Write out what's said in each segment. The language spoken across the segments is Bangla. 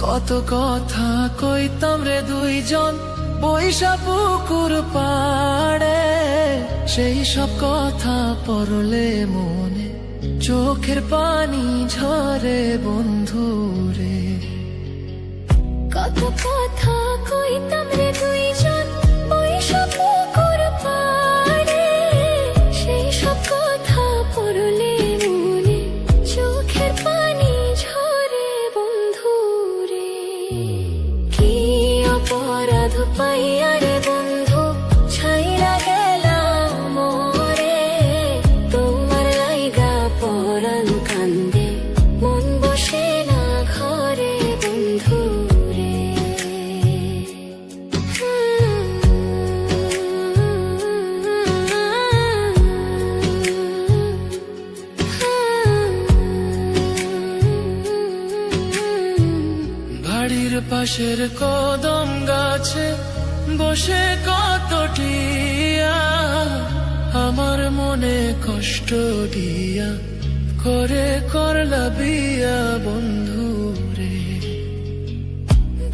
কত কথা কইতাম রে দুইজন বৈশা পুকুর পাড়ে, সেই সব কথা পড়লে মনে চোখের পানি ঝরে বন্ধু রে। কত কথা কইতাম রে দুইজন বৈশা পুকুর পাড়ে, সেই সব কথা পড়লে মনে চোখের পানি ঝরে বন্ধু রে। কি অপরাধ পাইয়া রে বন্ধু ছাইরা গেলাম মোরে, তোমার লাইগা পরাণ কান্দে মন বসে না ঘরে বন্ধু রে। বাড়ির পাশের কদম গাছে বসে কত টিয়া, আমার মনে কষ্ট দিয়া করে করলা বিয়া বন্ধু রে।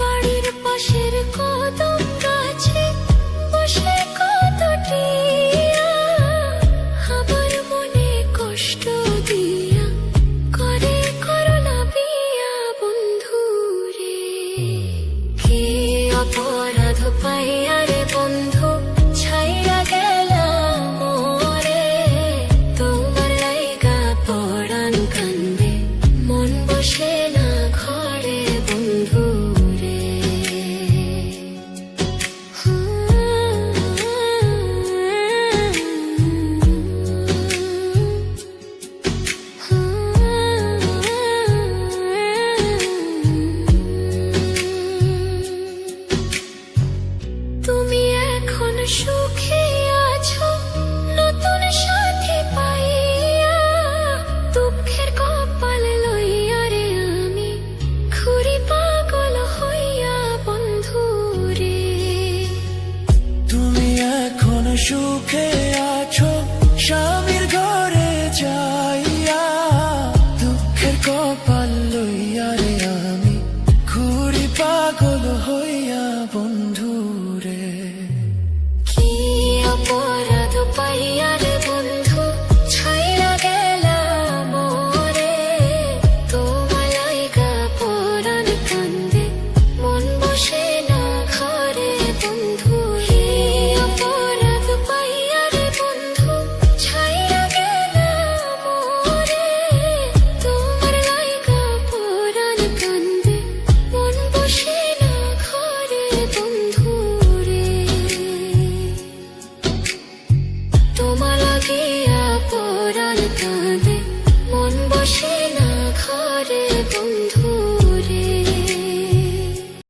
বাড়ির পাশের কদম